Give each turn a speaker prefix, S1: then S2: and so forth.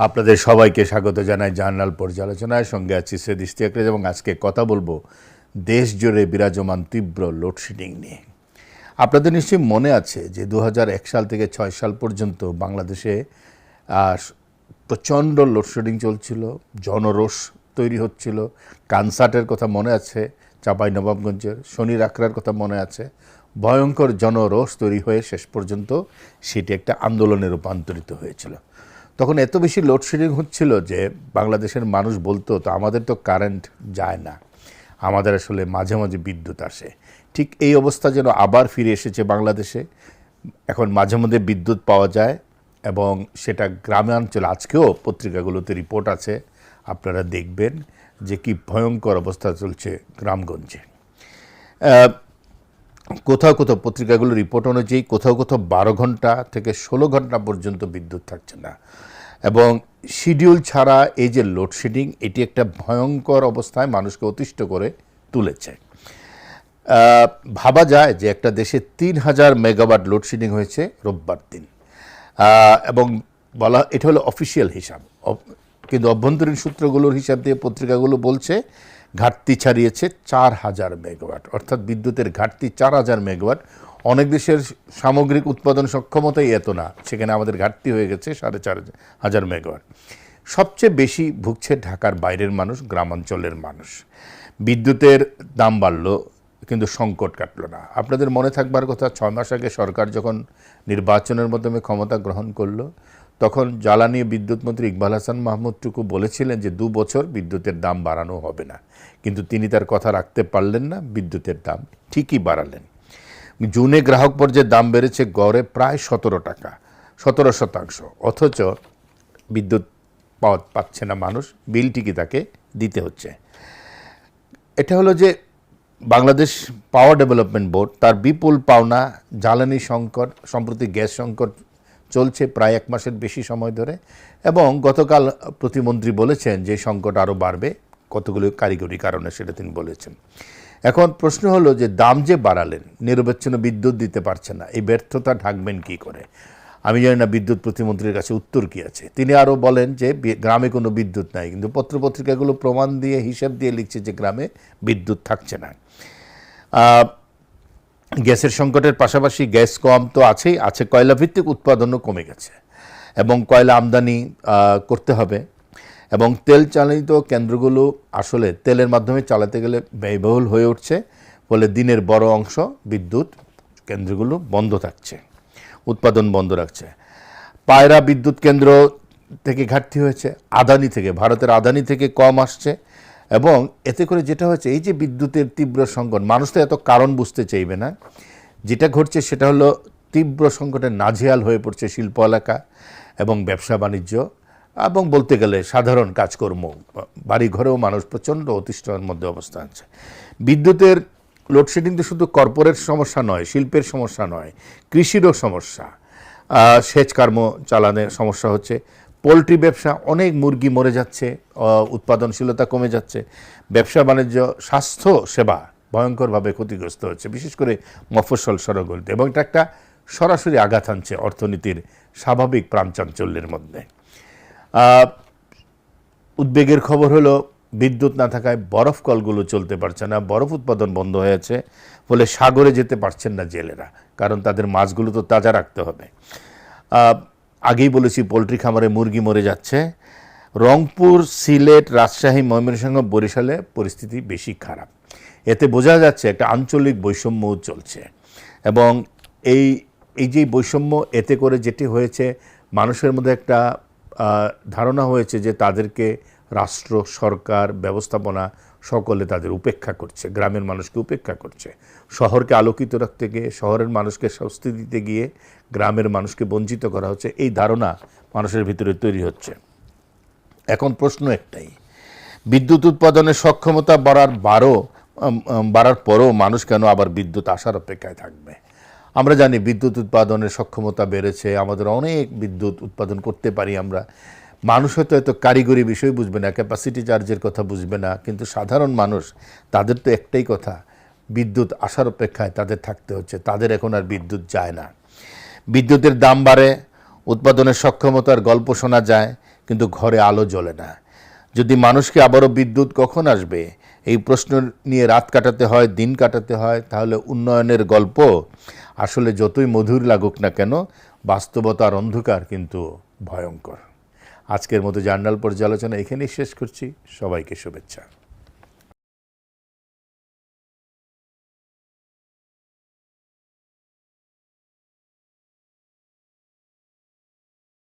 S1: আপনাদের সবাইকে স্বাগত জানাই জার্নাল পর্যালোচনায়। সঙ্গে আছি সৈয়দ ইশতিয়াক রেজা এবং আজকে কথা বলবো দেশ জুড়ে বিরাজমান তীব্র লোডশেডিং নিয়ে। আপনাদের নিশ্চয়ই মনে আছে যে 2001 সাল থেকে 6 সাল পর্যন্ত বাংলাদেশে প্রচণ্ড লোডশেডিং চলছিল, জনরোষ তৈরি হচ্ছিল। কানসার্টের কথা মনে আছে, চাঁপাইনবাবগঞ্জের শনির আখড়ার কথা মনে আছে। ভয়ঙ্কর জনরোষ তৈরি হয়ে শেষ পর্যন্ত সেটি একটা আন্দোলনে রূপান্তরিত হয়েছিল। তখন এত বেশি লোডশেডিং হচ্ছিল যে বাংলাদেশের মানুষ বলতো, তো আমাদের তো কারেন্ট যায় না, আমাদের আসলে মাঝে মাঝে বিদ্যুৎ আসে। ঠিক এই অবস্থা যেন আবার ফিরে এসেছে বাংলাদেশে। এখন মাঝে মধ্যে বিদ্যুৎ পাওয়া যায় এবং সেটা গ্রামাঞ্চলে। আজকেও পত্রিকাগুলোতে রিপোর্ট আছে, আপনারা দেখবেন যে কি ভয়ঙ্কর অবস্থা চলছে গ্রামগঞ্জে। কোথাও কোথাও পত্রিকাগুলো রিপোর্ট অনুযায়ী কোথাও কোথাও 12 ঘন্টা থেকে 16 ঘন্টা পর্যন্ত বিদ্যুৎ থাকছে না। এবং শিডিউল ছাড়া এই যে লোডশেডিং, এটি একটা ভয়ঙ্কর অবস্থায় মানুষকে অতিষ্ঠ করে তুলেছে। ভাবা যায় যে একটা দেশে 3000 মেগাওয়াট লোডশেডিং হয়েছে রোববার দিন, এবং বলা এটা হলো অফিসিয়াল হিসাব। কিন্তু অভ্যন্তরীণ সূত্রগুলোর হিসাব দিয়ে পত্রিকাগুলো বলছে ঘাটতি ছাড়িয়েছে 4000 মেগাওয়াট, অর্থাৎ বিদ্যুতের ঘাটতি 4000 মেগাওয়াট। অনেক দেশের সামগ্রিক উৎপাদন সক্ষমতাই এত না, সেখানে আমাদের ঘাটতি হয়ে গেছে 4500 মেগাওয়াট। সবচেয়ে বেশি ভুগছে ঢাকার বাইরের মানুষ, গ্রামাঞ্চলের মানুষ। বিদ্যুতের দাম বাড়ল কিন্তু সংকট কাটল না। আপনাদের মনে থাকবার কথা, 6 মাস আগে সরকার যখন নির্বাচনের মাধ্যমে ক্ষমতা গ্রহণ করলো, তখন জ্বালানি বিদ্যুৎ মন্ত্রী ইকবাল হাসান মাহমুদ টুকু বলেছিলেন যে 2 বছর বিদ্যুতের দাম বাড়ানো হবে না। কিন্তু তিনি তার কথা রাখতে পারলেন না, বিদ্যুতের দাম ঠিকই বাড়ালেন। জুনে গ্রাহক পর্যায়ে দাম বেড়েছে গড়ে প্রায় 17%, অথচ বিদ্যুৎ পাচ্ছে না মানুষ, বিল ঠিকই তাকে দিতে হচ্ছে। এটা হলো যে বাংলাদেশ পাওয়ার ডেভেলপমেন্ট বোর্ড তার বিপুল পাওনা জ্বালানি সংকট, সম্প্রতি গ্যাস সংকট চলছে প্রায় 1 মাসের বেশি সময় ধরে, এবং গতকাল প্রতিমন্ত্রী বলেছেন যে সংকট আরও বাড়বে, কতগুলো কারিগরি কারণে সেটা তিনি বলেছেন। এখন প্রশ্ন হলো যে দাম যে বাড়ালেন, নিরবচ্ছিন্ন বিদ্যুৎ দিতে পারছেন না, এই ব্যর্থতা ঢাকবেন কী করে? আমি জানি না বিদ্যুৎ প্রতিমন্ত্রীর কাছে উত্তর কী আছে। তিনি আরও বলেন যে গ্রামে কোনো বিদ্যুৎ নাই, কিন্তু পত্রপত্রিকাগুলো প্রমাণ দিয়ে হিসাব দিয়ে লিখছে যে গ্রামে বিদ্যুৎ থাকছে না। গ্যাসের সংকটের পাশাপাশি গ্যাস কম তো আছেই, আছে কয়লাভিত্তিক উৎপাদনও কমে গেছে এবং কয়লা আমদানি করতে হবে। এবং তেল চালিত কেন্দ্রগুলো আসলে তেলের মাধ্যমে চালাতে গেলে ব্যয়বহুল হয়ে উঠছে, ফলে দিনের বড় অংশ বিদ্যুৎ কেন্দ্রগুলো বন্ধ থাকছে, উৎপাদন বন্ধ রাখছে। পায়রা বিদ্যুৎ কেন্দ্র থেকে ঘাটতি হয়েছে, আদানি থেকে, ভারতের আদানি থেকে কম আসছে। এবং এতে করে যেটা হচ্ছে, এই যে বিদ্যুতের তীব্র সংকট, মানুষ তো এত কারণ বুঝতে চাইবে না, যেটা ঘটছে সেটা হলো তীব্র সংকটে নাজেহাল হয়ে পড়ছে শিল্প এলাকা এবং ব্যবসা বাণিজ্য, এবং বলতে গেলে সাধারণ কাজকর্ম, বাড়ি ঘরেও মানুষ প্রচণ্ড অতিষ্ঠের মধ্যে অবস্থা আছে। বিদ্যুতের লোডশেডিং তো শুধু কর্পোরেট সমস্যা নয়, শিল্পের সমস্যা নয়, কৃষিরও সমস্যা, সেচ কর্ম চালানোর সমস্যা হচ্ছে। পোলট্রি ব্যবসা, অনেক মুরগি মরে যাচ্ছে, উৎপাদনশীলতা কমে যাচ্ছে। ব্যবসা বাণিজ্য, স্বাস্থ্য সেবা ভয়ঙ্করভাবে ক্ষতিগ্রস্ত হচ্ছে, বিশেষ করে মফস্বল সড়কগুলিতে, এবং এটা একটা সরাসরি আঘাত আনছে অর্থনীতির স্বাভাবিক প্রাণচাঞ্চল্যের মধ্যে। উদ্বেগের খবর হলো বিদ্যুৎ না থাকায় বরফ কলগুলো চলতে পারছে না, বরফ উৎপাদন বন্ধ হয়েছে, ফলে সাগরে যেতে পারছেন না জেলেরা, কারণ তাদের মাছগুলো তো তাজা রাখতে হবে। আগেই বলেছি পোলট্রি খামারে মুরগি মরে যাচ্ছে। রংপুর, সিলেট, রাজশাহী, ময়মনসিংহ, বরিশালে পরিস্থিতি বেশি খারাপ। এতে বোঝা যাচ্ছে একটা আঞ্চলিক বৈষম্য চলছে, এবং এই যে বৈষম্য, এতে করে যেটি হয়েছে, মানুষের মধ্যে একটা ধারণা হয়েছে যে তাদেরকে রাষ্ট্র, সরকার, ব্যবস্থাপনা সকলে তাদের উপেক্ষা করছে, গ্রামের মানুষকে উপেক্ষা করছে। শহরকে আলোকিত রাখতে গিয়ে, শহরের মানুষকে স্বস্তি দিতে গিয়ে গ্রামের মানুষকে বঞ্চিত করা হচ্ছে, এই ধারণা মানুষের ভিতরে তৈরি হচ্ছে। এখন প্রশ্ন একটাই, বিদ্যুৎ উৎপাদনের সক্ষমতা বাড়ার পরও মানুষ কেন আবার বিদ্যুৎ আসার অপেক্ষায় থাকবে? আমরা জানি বিদ্যুৎ উৎপাদনের সক্ষমতা বেড়েছে, আমাদের অনেক বিদ্যুৎ উৎপাদন করতে পারি আমরা। মানুষ হয়তো এত কারিগরি বিষয় বুঝবে না, ক্যাপাসিটি চার্জের কথা বুঝবে না, কিন্তু সাধারণ মানুষ, তাদের তো একটাই কথা, বিদ্যুৎ আসার অপেক্ষায় তাদের থাকতে হচ্ছে। তাদের এখন আর বিদ্যুৎ যায় না। বিদ্যুতের দাম বাড়ে, উৎপাদনের সক্ষমতার গল্প শোনা যায়, কিন্তু ঘরে আলো জ্বলে না। যদি মানুষকে আবারও বিদ্যুৎ কখন আসবে এই প্রশ্ন নিয়ে রাত কাটাতে হয়, দিন কাটাতে হয়, তাহলে উন্নয়নের গল্প আসলে যতই মধুর লাগুক না কেন, বাস্তবতার অন্ধকার কিন্তু ভয়ঙ্কর। আজকের মতো জার্নাল পর্যালোচনা এখানেই শেষ করছি। সবাইকে শুভেচ্ছা।